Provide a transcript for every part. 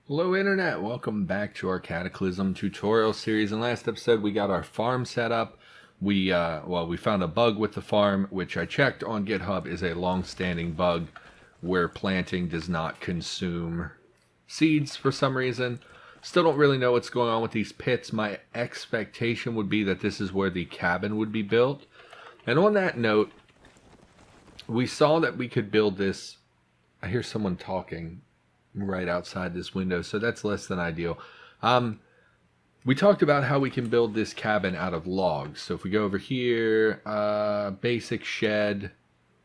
Hello Internet, welcome back to our Cataclysm tutorial series. In last episode we got our farm set up. We found a bug with the farm, which I checked on GitHub is a long-standing bug where planting does not consume seeds for some reason. Still don't really know what's going on with these pits. My expectation would be that this is where the cabin would be built. And on that note, we saw that we could build this. I hear someone talking right outside this window, so that's less than ideal. We talked about how we can build this cabin out of logs. So if we go over here, basic shed,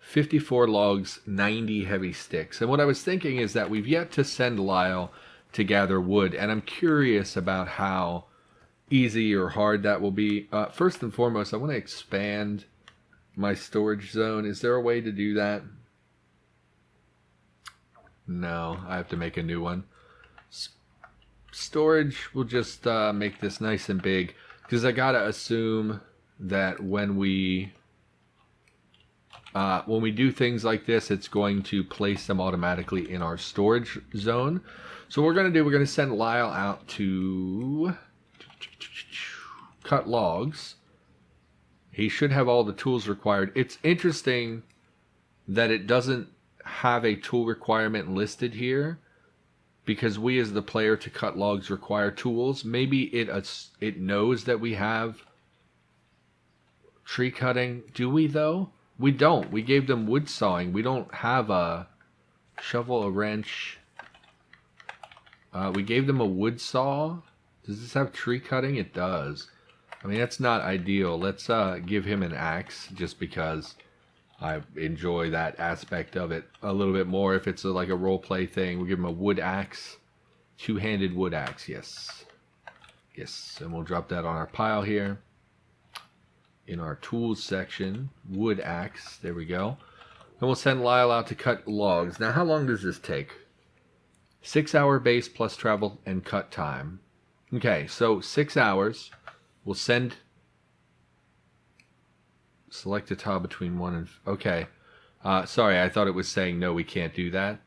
54 logs, 90 heavy sticks. And what I was thinking is that we've yet to send Lyle to gather wood, and I'm curious about how easy or hard that will be. First and foremost, I want to expand my storage zone. Is there a way to do that? No, I have to make a new one. Storage will just make this nice and big, because I gotta assume that when we do things like this, it's going to place them automatically in our storage zone. So what we're gonna send Lyle out to cut logs. He should have all the tools required. It's interesting that it doesn't have a tool requirement listed here, because we as the player to cut logs require tools. Maybe it knows that we have tree cutting. Do we though? We don't. We gave them wood sawing. We don't have a shovel, a wrench. We gave them a wood saw. Does this have tree cutting? It does. I mean, that's not ideal. Let's give him an axe, just because I enjoy that aspect of it a little bit more. If it's like a role play thing, we'll give him a wood axe, two-handed wood axe. Yes, and we'll drop that on our pile here in our tools section. Wood axe. There we go. And we'll send Lyle out to cut logs. Now, how long does this take? 6-hour base plus travel and cut time. Okay, so 6 hours. We'll send. Select a tile between 1 and... Okay. Sorry, I thought it was saying no, we can't do that.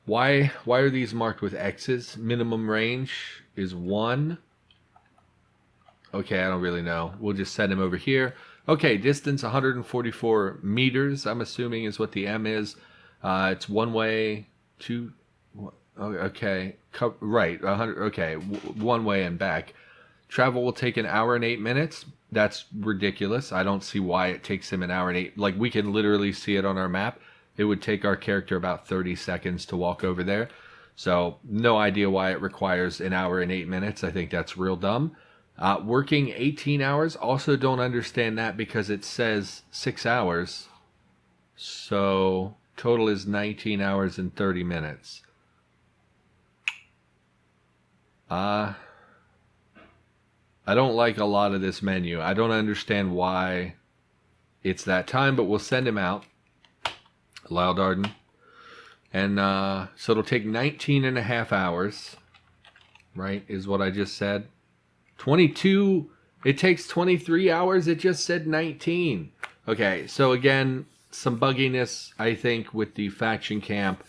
Why are these marked with X's? Minimum range is 1. Okay, I don't really know. We'll just send him over here. Okay, distance 144 meters, I'm assuming is what the M is. It's one way, two... Okay, right, 100... Okay, one way and back. Travel will take 1 hour and 8 minutes. That's ridiculous. I don't see why it takes him 1 hour and 8. Like, we can literally see it on our map. It would take our character about 30 seconds to walk over there. So, no idea why it requires 1 hour and 8 minutes. I think that's real dumb. Working 18 hours, also don't understand that, because it says 6 hours. So, total is 19 hours and 30 minutes. I don't like a lot of this menu. I don't understand why it's that time, but we'll send him out. Lyle Darden. And so it'll take 19 and a half hours, right, is what I just said. 22, it takes 23 hours. It just said 19. Okay, so again, some bugginess, I think, with the faction camp.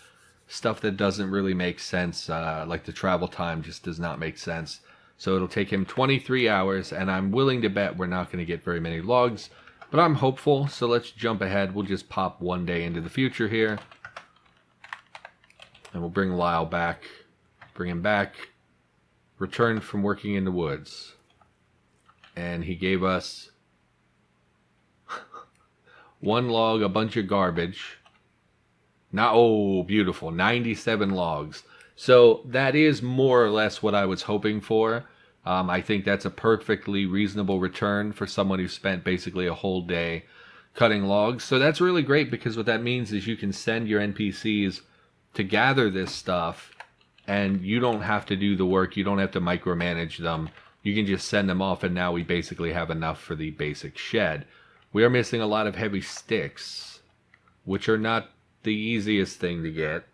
Stuff that doesn't really make sense, like the travel time just does not make sense. So it'll take him 23 hours, and I'm willing to bet we're not going to get very many logs, but I'm hopeful, so let's jump ahead. We'll just pop 1 day into the future here, and we'll bring Lyle back, bring him back, returned from working in the woods, and he gave us 1 log, a bunch of garbage. Now, oh, beautiful, 97 logs. So that is more or less what I was hoping for. I think that's a perfectly reasonable return for someone who spent basically a whole day cutting logs. So that's really great, because what that means is you can send your NPCs to gather this stuff, and you don't have to do the work. You don't have to micromanage them. You can just send them off, and now we basically have enough for the basic shed. We are missing a lot of heavy sticks, which are not the easiest thing to get.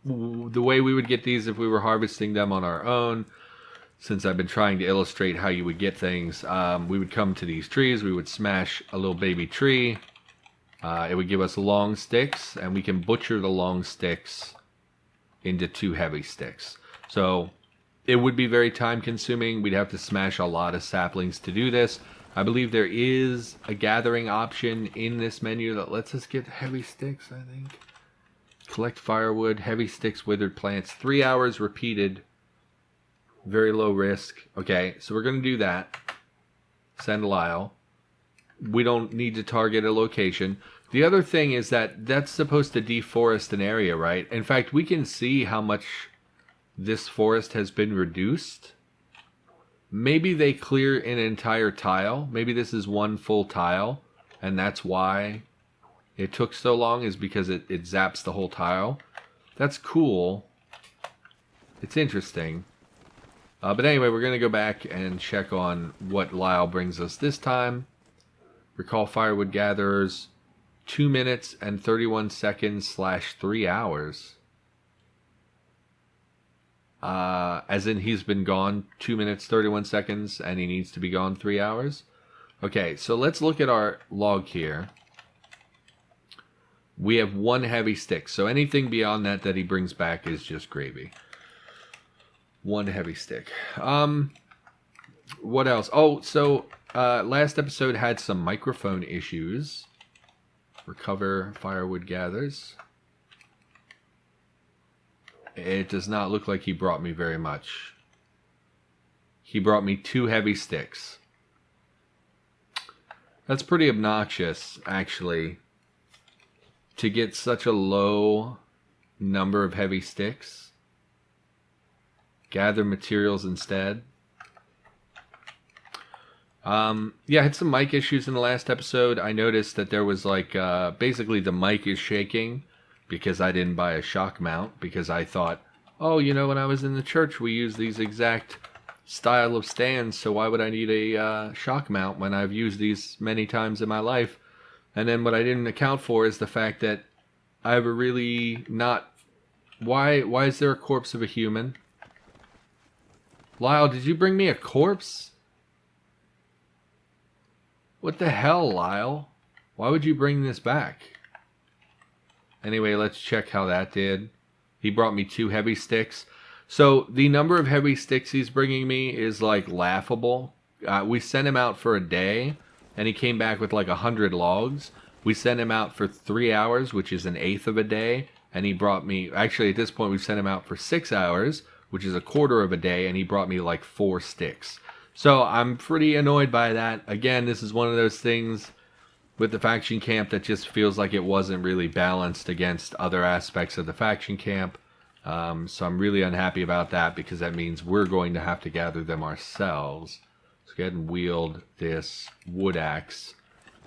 The way we would get these if we were harvesting them on our own, since I've been trying to illustrate how you would get things, we would come to these trees, we would smash a little baby tree, it would give us long sticks, and we can butcher the long sticks into 2 heavy sticks. So it would be very time consuming. We'd have to smash a lot of saplings to do this. I believe there is a gathering option in this menu that lets us get heavy sticks, I think. Collect firewood, heavy sticks, withered plants, 3 hours repeated. Very low risk. Okay, so we're going to do that. Send Lyle. We don't need to target a location. The other thing is that that's supposed to deforest an area, right? In fact, we can see how much this forest has been reduced. Maybe they clear an entire tile. Maybe this is one full tile, and that's why it took so long, is because it zaps the whole tile. That's cool. It's interesting. But anyway, we're going to go back and check on what Lyle brings us this time. Recall firewood gatherers, 2 minutes and 31 seconds / 3 hours. As in he's been gone 2 minutes, 31 seconds, and he needs to be gone 3 hours. Okay, so let's look at our log here. We have 1 heavy stick, so anything beyond that he brings back is just gravy. 1 heavy stick. What else? Oh, so last episode had some microphone issues. Recover firewood gathers. It does not look like he brought me very much. He brought me 2 heavy sticks. That's pretty obnoxious, actually, to get such a low number of heavy sticks. Gather materials instead. Yeah, I had some mic issues in the last episode. I noticed that there was like, basically the mic is shaking because I didn't buy a shock mount, because I thought, oh, you know, when I was in the church, we used these exact style of stands, so why would I need a shock mount when I've used these many times in my life? And then what I didn't account for is the fact that I have a really not... Why is there a corpse of a human? Lyle, did you bring me a corpse? What the hell, Lyle? Why would you bring this back? Anyway, let's check how that did. He brought me 2 heavy sticks. So the number of heavy sticks he's bringing me is like laughable. We sent him out for a day, and he came back with like 100 logs. We sent him out for 3 hours, which is an eighth of a day, and he brought me... Actually, at this point, we sent him out for 6 hours, which is a quarter of a day, and he brought me like 4 sticks. So I'm pretty annoyed by that. Again, this is one of those things with the faction camp that just feels like it wasn't really balanced against other aspects of the faction camp. So I'm really unhappy about that, because that means we're going to have to gather them ourselves. Let's go ahead and wield this wood axe.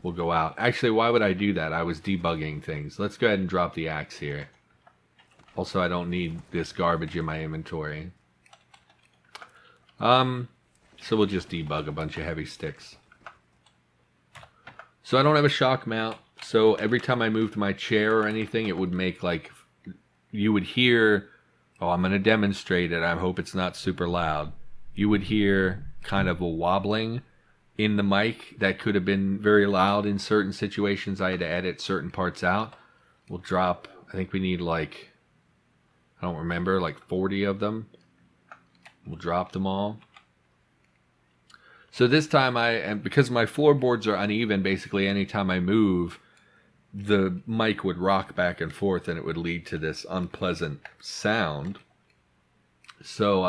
We'll go out. Actually, why would I do that? I was debugging things. Let's go ahead and drop the axe here. Also, I don't need this garbage in my inventory. So we'll just debug a bunch of heavy sticks. So I don't have a shock mount, so every time I moved my chair or anything, it would make like... You would hear... Oh, I'm going to demonstrate it. I hope it's not super loud. You would hear kind of a wobbling in the mic that could have been very loud in certain situations. I had to edit certain parts out. We'll drop... I think we need like... I don't remember, like 40 of them. We'll drop them all. So this time and because my floorboards are uneven, basically anytime I move, the mic would rock back and forth, and it would lead to this unpleasant sound. So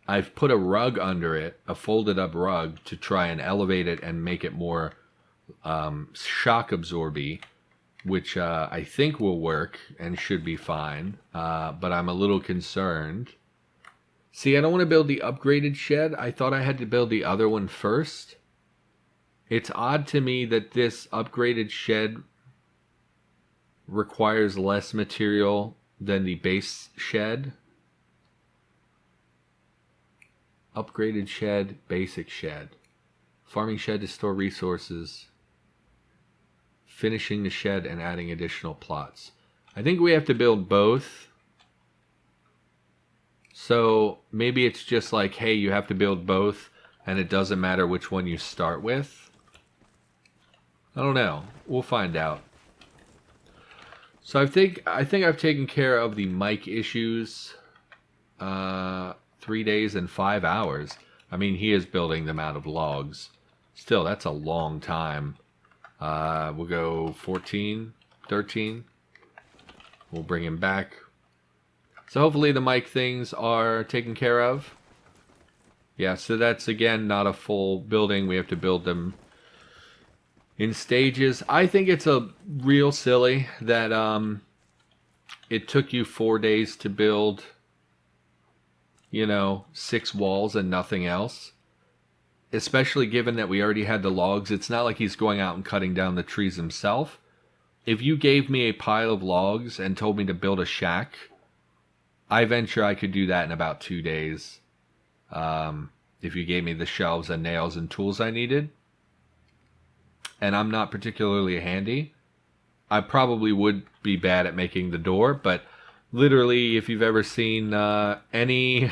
I've put a rug under it, a folded up rug, to try and elevate it and make it more shock absorby, which I think will work and should be fine, but I'm a little concerned. See, I don't want to build the upgraded shed. I thought I had to build the other one first. It's odd to me that this upgraded shed requires less material than the base shed. Upgraded shed, basic shed. Farming shed to store resources. Finishing the shed and adding additional plots. I think we have to build both. So maybe it's just like, hey, you have to build both, and it doesn't matter which one you start with. I don't know. We'll find out. So I think I've taken care of the mic issues. 3 days and 5 hours. I mean, he is building them out of logs. Still, that's a long time. We'll go 14, 13. We'll bring him back. So hopefully the mic things are taken care of. Yeah, so that's again not a full building. We have to build them in stages. I think it's a real silly that it took you 4 days to build, 6 walls and nothing else. Especially given that we already had the logs. It's not like he's going out and cutting down the trees himself. If you gave me a pile of logs and told me to build a shack, I venture I could do that in about 2 days. If you gave me the shelves and nails and tools I needed. And I'm not particularly handy. I probably would be bad at making the door, but literally, if you've ever seen any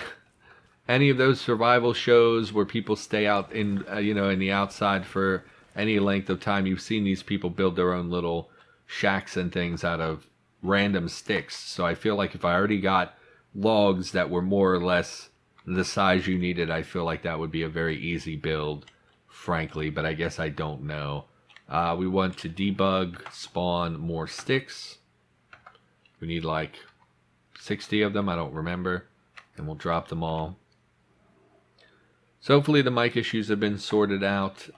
of those survival shows where people stay out in in the outside for any length of time, you've seen these people build their own little shacks and things out of random sticks. So I feel like if I already got logs that were more or less the size you needed, I feel like that would be a very easy build, frankly, but I guess I don't know. We want to debug, spawn more sticks. We need like 60 of them, I don't remember. And we'll drop them all. So hopefully the mic issues have been sorted out.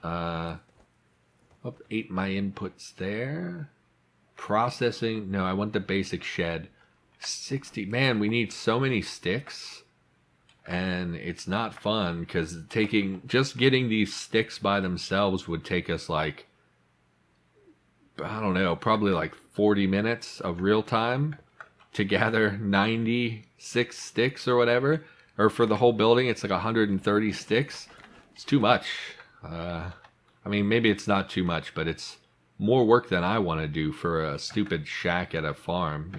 Ate my inputs there. Processing, no, I want the basic shed. 60, man, we need so many sticks. And it's not fun because just getting these sticks by themselves would take us like, I don't know, probably like 40 minutes of real time to gather 96 sticks or whatever. Or for the whole building, it's like 130 sticks. It's too much. I mean, maybe it's not too much, but it's more work than I want to do for a stupid shack at a farm,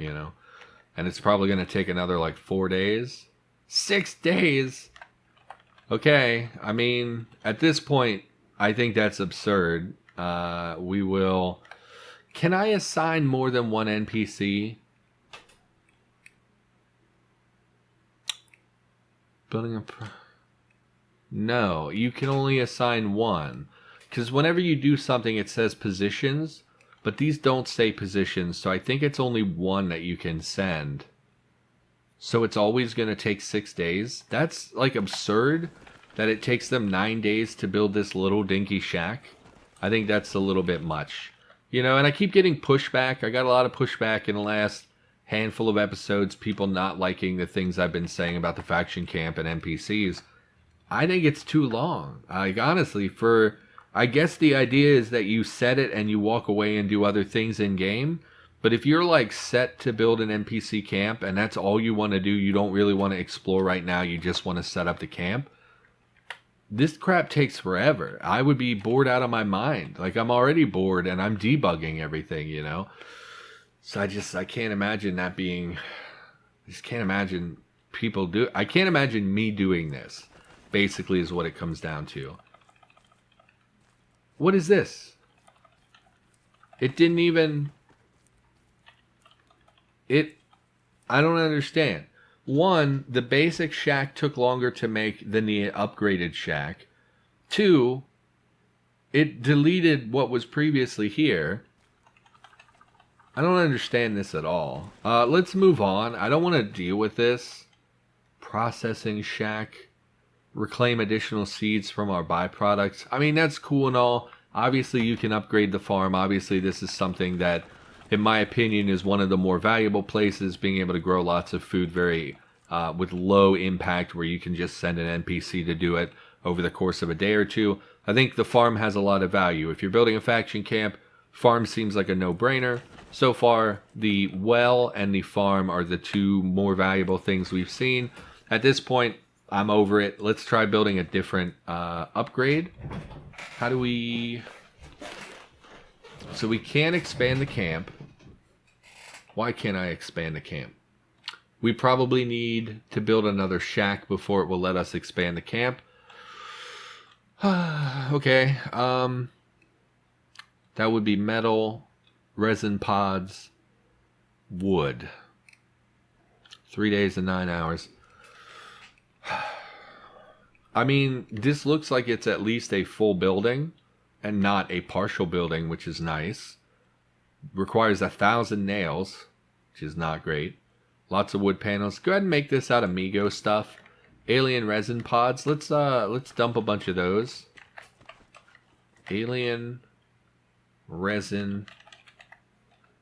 And it's probably going to take another like 4 days. 6 days? Okay, I mean, at this point, I think that's absurd. We will... Can I assign more than one NPC? Building a... No, you can only assign one. Because whenever you do something, it says positions. But these don't say positions, so I think it's only one that you can send. So it's always going to take 6 days. That's like absurd that it takes them 9 days to build this little dinky shack. I think that's a little bit much. And I keep getting pushback. I got a lot of pushback in the last handful of episodes, people not liking the things I've been saying about the faction camp and NPCs. I think it's too long. Like, honestly, I guess the idea is that you set it and you walk away and do other things in game. But if you're like set to build an NPC camp and that's all you want to do, you don't really want to explore right now, you just want to set up the camp, this crap takes forever. I would be bored out of my mind. Like, I'm already bored and I'm debugging everything, So I can't imagine that being... I just can't imagine people do... I can't imagine me doing this, basically, is what it comes down to. What is this? It didn't even... I don't understand. One, the basic shack took longer to make than the upgraded shack. Two, it deleted what was previously here. I don't understand this at all. Let's move on. I don't want to deal with this. Processing shack. Reclaim additional seeds from our byproducts. I mean, that's cool and all. Obviously, you can upgrade the farm. Obviously, this is something that, in my opinion, is one of the more valuable places. Being able to grow lots of food with low impact, where you can just send an NPC to do it over the course of a day or two. I think the farm has a lot of value. If you're building a faction camp, farm seems like a no-brainer. So far, the well and the farm are the two more valuable things we've seen. At this point, I'm over it. Let's try building a different upgrade. How do we... So we can't expand the camp. Why can't I expand the camp? We probably need to build another shack before it will let us expand the camp. Okay. That would be metal, resin pods. wood. 3 days and 9 hours. I mean, this looks like it's at least a full building and not a partial building, which is nice. Requires 1,000 nails, which is not great. Lots of wood panels. Go ahead and make this out of Migo stuff. Alien resin pods. Let's dump a bunch of those. Alien resin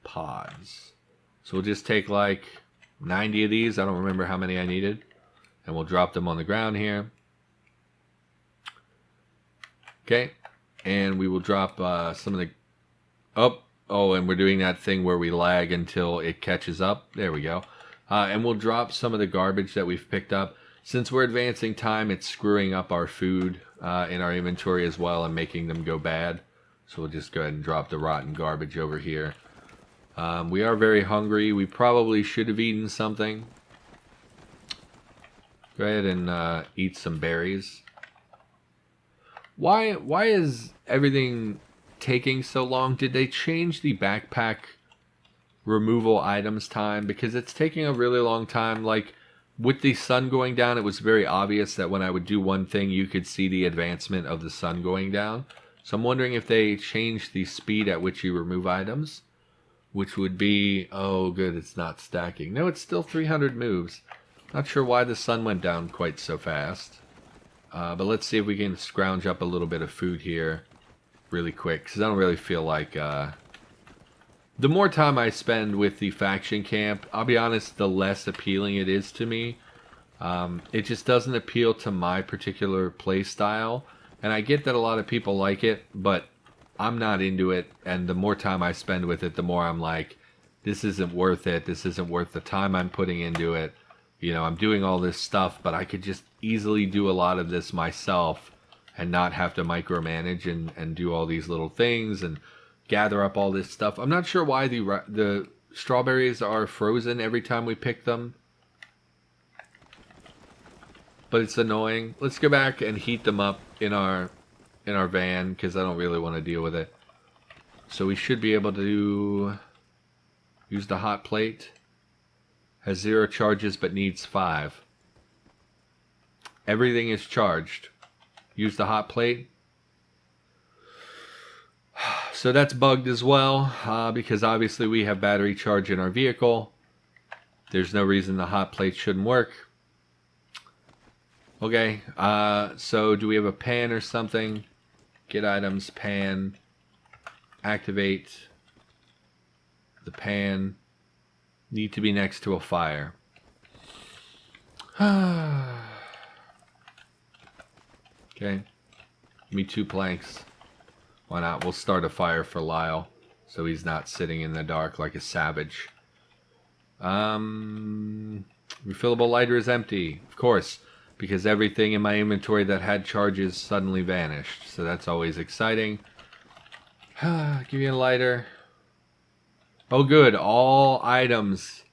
pods. So we'll just take like 90 of these. I don't remember how many I needed. And we'll drop them on the ground here. Okay. And we will drop some of the... Oh, and we're doing that thing where we lag until it catches up. There we go. And we'll drop some of the garbage that we've picked up. Since we're advancing time, it's screwing up our food in our inventory as well and making them go bad. So we'll just go ahead and drop the rotten garbage over here. We are very hungry. We probably should have eaten something. Go ahead and eat some berries. Why is everything taking so long? Did they change the backpack removal items time? Because it's taking a really long time. Like with the sun going down, it was very obvious that when I would do one thing, you could see the advancement of the sun going down. So I'm wondering if they changed the speed at which you remove items, which would be, oh good, it's not stacking. No, it's still 300 moves. Not sure why the sun went down quite so fast. But let's see if we can scrounge up a little bit of food here really quick, because I don't really feel like... the more time I spend with the faction camp, I'll be honest, the less appealing it is to me. It just doesn't appeal to my particular play style. And I get that a lot of people like it, but I'm not into it. And the more time I spend with it, the more I'm like, this isn't worth it. This isn't worth the time I'm putting into it. You know, I'm doing all this stuff, but I could just easily do a lot of this myself and not have to micromanage and do all these little things and gather up all this stuff. I'm not sure why the strawberries are frozen every time we pick them, but it's annoying. Let's go back and heat them up in our van, because I don't really want to deal with it. So we should be able to use the hot plate. Has 0 charges but needs 5. Everything is charged. Use the hot plate. So that's bugged as well, because obviously we have battery charge in our vehicle. There's no reason the hot plate shouldn't work. Okay, so do we have a pan or something? Get items, pan. Activate the pan. Need to be next to a fire. Okay. Give me 2 planks. Why not? We'll start a fire for Lyle, so he's not sitting in the dark like a savage. Refillable lighter is empty. Of course, because everything in my inventory that had charges suddenly vanished. So that's always exciting. Give me a lighter. Oh good, all items.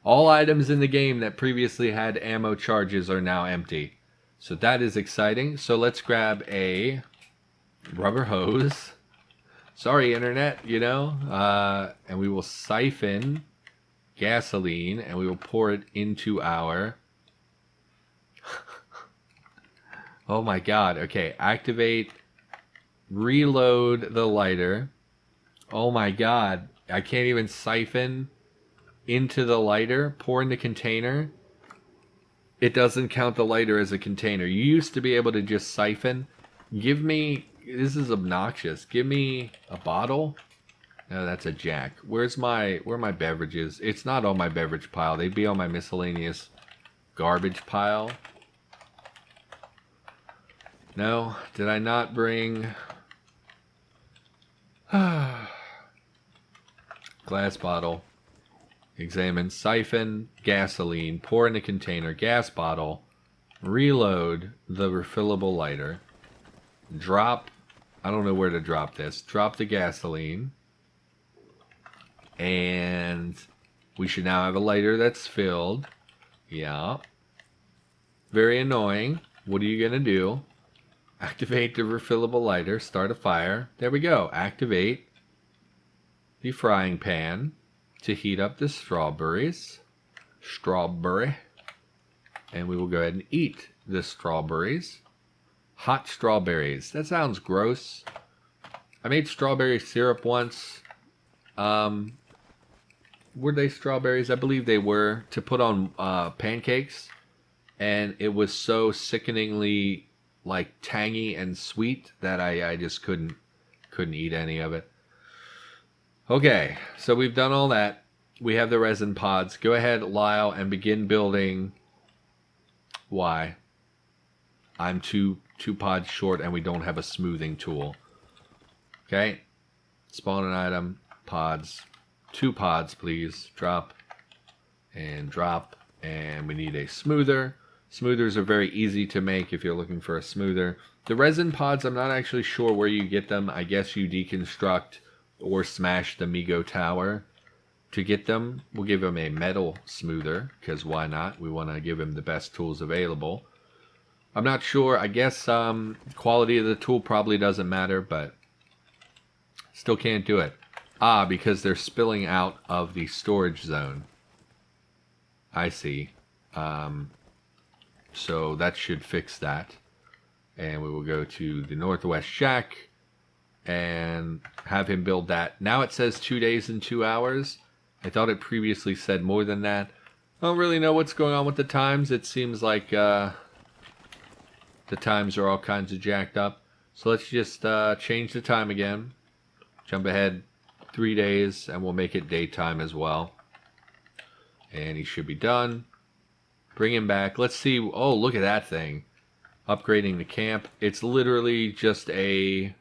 All items in the game that previously had ammo charges are now empty. So that is exciting. So let's grab a rubber hose. Sorry, internet, you know. And we will siphon gasoline and we will pour it into our... Oh my god. Okay, activate, reload the lighter. Oh my god. I can't even siphon into the lighter. Pour in the container. It doesn't count the lighter as a container. You used to be able to just siphon. Give me... This is obnoxious. Give me a bottle. No, that's a jack. Where are my beverages? It's not on my beverage pile. They'd be on my miscellaneous garbage pile. No, did I not bring... Glass bottle. Examine. Siphon. Gasoline. Pour in a container. Gas bottle. Reload the refillable lighter. Drop. I don't know where to drop this. Drop the gasoline. And we should now have a lighter that's filled. Yeah. Very annoying. What are you going to do? Activate the refillable lighter. Start a fire. There we go. Activate the frying pan. to heat up the strawberries. And we will go ahead and eat the strawberries. Hot strawberries. That sounds gross. I made strawberry syrup once. Were they strawberries? I believe they were, to put on pancakes. And it was so sickeningly like tangy and sweet that I just couldn't eat any of it. Okay, so we've done all that. We have the resin pods. Go ahead, Lyle, and begin building. Why? I'm two pods short and we don't have a smoothing tool. Okay, spawn an item, pods. 2 pods, please. Drop and drop. And we need a smoother. Smoothers are very easy to make if you're looking for a smoother. The resin pods, I'm not actually sure where you get them. I guess you deconstruct or smash the Migo tower to get them. We'll give him a metal smoother, because why not? We want to give him the best tools available. I'm not sure. I guess quality of the tool probably doesn't matter, but still can't do it. Because they're spilling out of the storage zone. I see. So that should fix that. And we will go to the Northwest Shack and have him build that. Now it says 2 days and 2 hours. I thought it previously said more than that. I don't really know what's going on with the times. It seems like the times are all kinds of jacked up. So let's just change the time again. Jump ahead 3 days and we'll make it daytime as well. And he should be done. Bring him back. Let's see. Oh, look at that thing. Upgrading the camp. It's literally just a...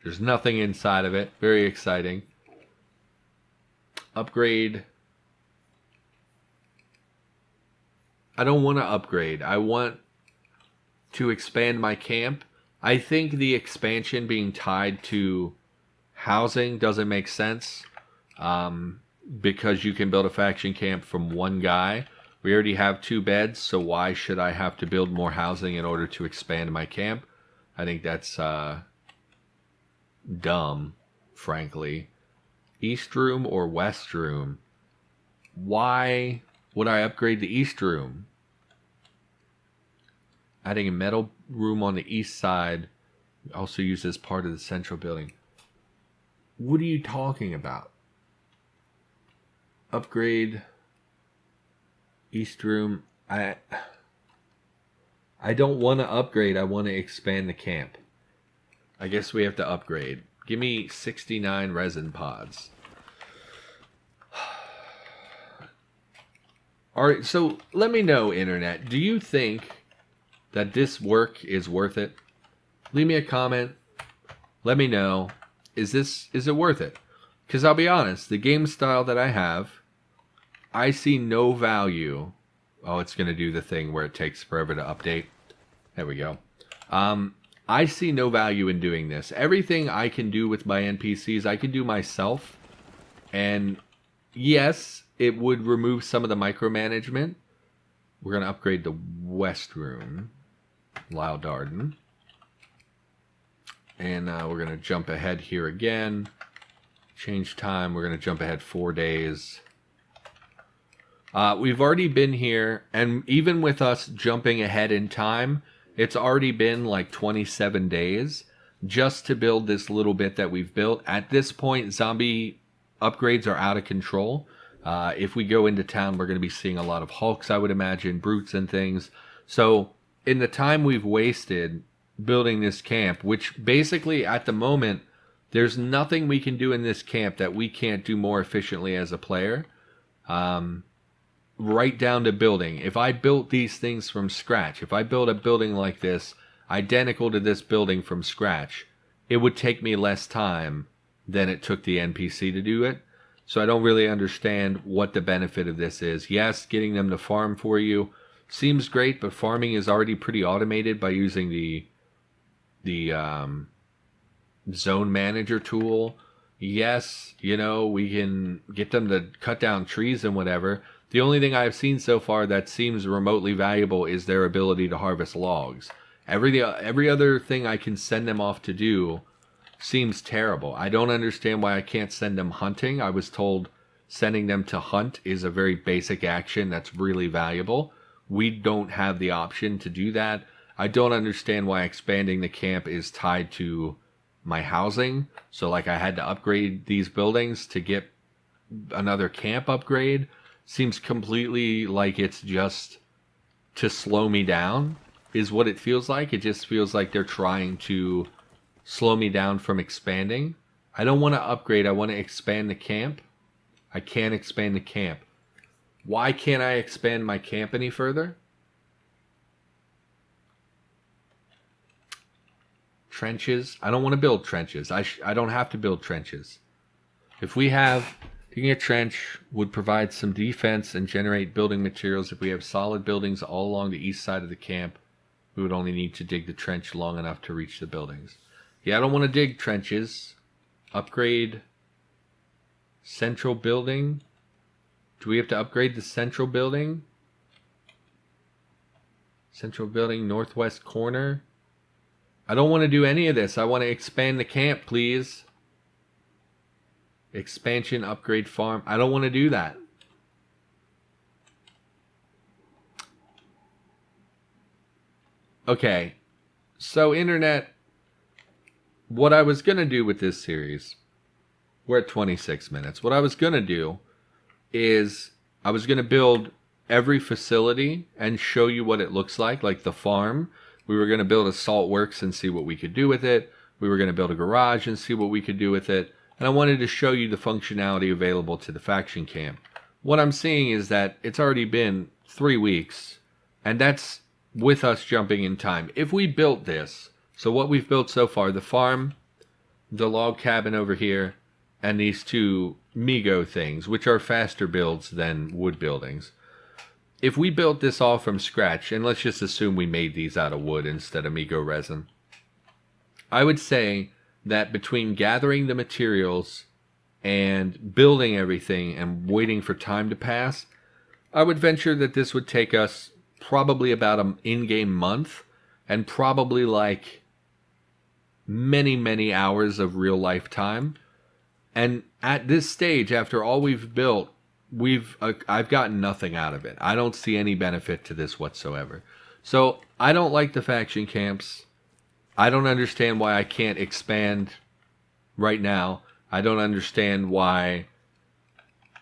There's nothing inside of it. Very exciting. Upgrade. I don't want to upgrade. I want to expand my camp. I think the expansion being tied to housing doesn't make sense. Because you can build a faction camp from one guy. We already have 2 beds, so why should I have to build more housing in order to expand my camp? I think that's dumb, frankly. East room or west room? Why would I upgrade the east room? Adding a metal room on the east side, also used as part of the central building. What are you talking about? Upgrade east room. I don't want to upgrade. I want to expand the camp. I guess we have to upgrade. Give me 69 resin pods. Alright, so let me know, internet. Do you think that this work is worth it? Leave me a comment. Let me know. Is it worth it? Because I'll be honest, the game style that I have, I see no value. Oh, it's going to do the thing where it takes forever to update. There we go. I see no value in doing this. Everything I can do with my NPCs, I can do myself. And yes, it would remove some of the micromanagement. We're going to upgrade the west room. Lyle Darden. And we're going to jump ahead here again. Change time. We're going to jump ahead 4 days. We've already been here, and even with us jumping ahead in time, it's already been like 27 days just to build this little bit that we've built. At this point, zombie upgrades are out of control. If we go into town, we're going to be seeing a lot of hulks, I would imagine, brutes and things. So in the time we've wasted building this camp, which basically at the moment, there's nothing we can do in this camp that we can't do more efficiently as a player. Right down to building. If I built these things from scratch, if I built a building like this, identical to this building from scratch, it would take me less time than it took the NPC to do it. So I don't really understand what the benefit of this is. Yes, getting them to farm for you seems great, but farming is already pretty automated by using the zone manager tool. Yes, you know, we can get them to cut down trees and whatever. The only thing I've seen so far that seems remotely valuable is their ability to harvest logs. Every other thing I can send them off to do seems terrible. I don't understand why I can't send them hunting. I was told sending them to hunt is a very basic action that's really valuable. We don't have the option to do that. I don't understand why expanding the camp is tied to my housing. So like I had to upgrade these buildings to get another camp upgrade. Seems completely like it's just to slow me down is what it feels like. It just feels like they're trying to slow me down from expanding. I don't want to upgrade. I want to expand the camp. I can't expand the camp. Why can't I expand my camp any further? Trenches. I don't want to build trenches. I don't have to build trenches. If we have... Digging a trench would provide some defense and generate building materials. If we have solid buildings all along the east side of the camp, we would only need to dig the trench long enough to reach the buildings. Yeah, I don't want to dig trenches. Upgrade central building. Do we have to upgrade the central building? Central building, northwest corner. I don't want to do any of this. I want to expand the camp, please. Expansion, upgrade farm. I don't want to do that. Okay. So, internet, what I was going to do with this series, we're at 26 minutes. What I was going to do is I was going to build every facility and show you what it looks like the farm. We were going to build a salt works and see what we could do with it. We were going to build a garage and see what we could do with it. And I wanted to show you the functionality available to the faction camp. What I'm seeing is that it's already been 3 weeks, and that's with us jumping in time. If we built this, so what we've built so far, the farm, the log cabin over here, and these two Migo things, which are faster builds than wood buildings. If we built this all from scratch, and let's just assume we made these out of wood instead of Migo resin, I would say that between gathering the materials and building everything and waiting for time to pass, I would venture that this would take us probably about an in-game month and probably like many, many hours of real life time. And at this stage, after all we've built, I've gotten nothing out of it. I don't see any benefit to this whatsoever. So I don't like the faction camps. I don't understand why I can't expand right now. I don't understand why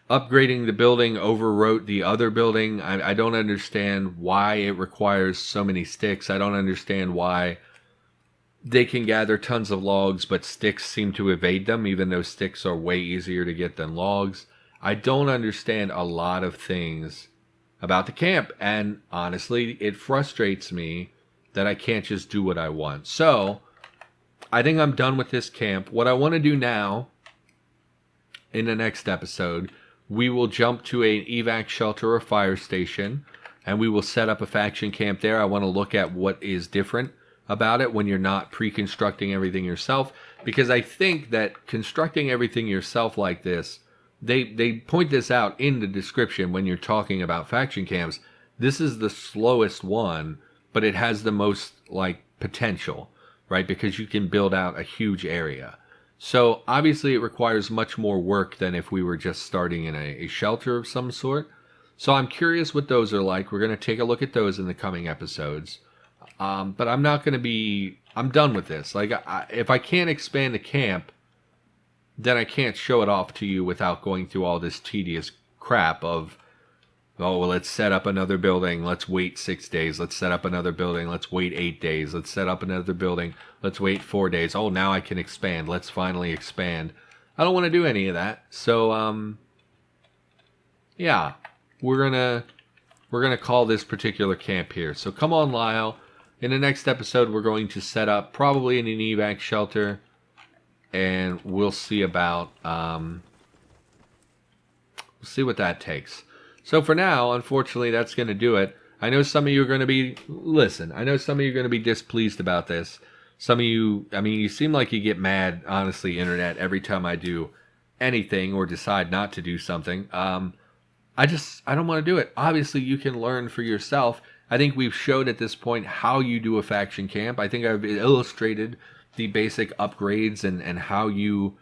upgrading the building overwrote the other building. I don't understand why it requires so many sticks. I don't understand why they can gather tons of logs, but sticks seem to evade them, even though sticks are way easier to get than logs. I don't understand a lot of things about the camp, and honestly, it frustrates me that I can't just do what I want. So, I think I'm done with this camp. What I want to do now, in the next episode, we will jump to an evac shelter or fire station, and we will set up a faction camp there. I want to look at what is different about it when you're not pre-constructing everything yourself, because I think that constructing everything yourself like this, they point this out in the description when you're talking about faction camps. This is the slowest one, but it has the most potential, right? Because you can build out a huge area. So obviously it requires much more work than if we were just starting in a shelter of some sort. So I'm curious what those are like. We're going to take a look at those in the coming episodes. But I'm not going to be... I'm done with this. If I can't expand the camp, then I can't show it off to you without going through all this tedious crap of, oh, well, let's set up another building. Let's wait 6 days. Let's set up another building. Let's wait 8 days. Let's set up another building. Let's wait 4 days. Oh, now I can expand. Let's finally expand. I don't want to do any of that. So, yeah, we're gonna call this particular camp here. So come on, Lyle. In the next episode, we're going to set up probably in an evac shelter, and we'll see about we'll see what that takes. So for now, unfortunately, that's going to do it. I know some of you are going to be... Listen, I know some of you are going to be displeased about this. Some of you... I mean, you seem like you get mad, honestly, Internet, every time I do anything or decide not to do something. I don't want to do it. Obviously, you can learn for yourself. I think we've showed at this point how you do a faction camp. I think I've illustrated the basic upgrades and how you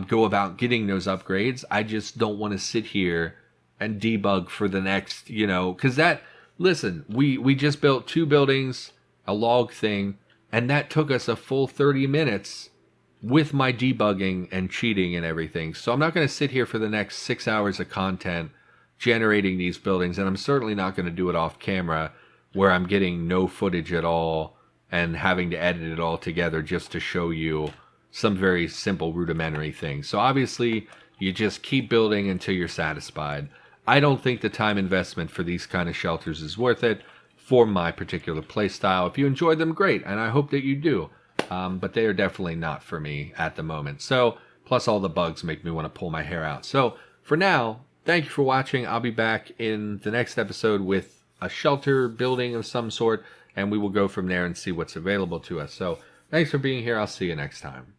go about getting those upgrades. I just don't want to sit here and debug for the next, because listen, we just built 2 buildings, a log thing, and that took us a full 30 minutes with my debugging and cheating and everything. So I'm not going to sit here for the next 6 hours of content generating these buildings, and I'm certainly not going to do it off camera where I'm getting no footage at all and having to edit it all together just to show you some very simple rudimentary things. So obviously, you just keep building until you're satisfied. I don't think the time investment for these kind of shelters is worth it for my particular playstyle. If you enjoyed them, great, and I hope that you do. But they are definitely not for me at the moment. So, plus all the bugs make me want to pull my hair out. So, for now, thank you for watching. I'll be back in the next episode with a shelter building of some sort, and we will go from there and see what's available to us. So, thanks for being here. I'll see you next time.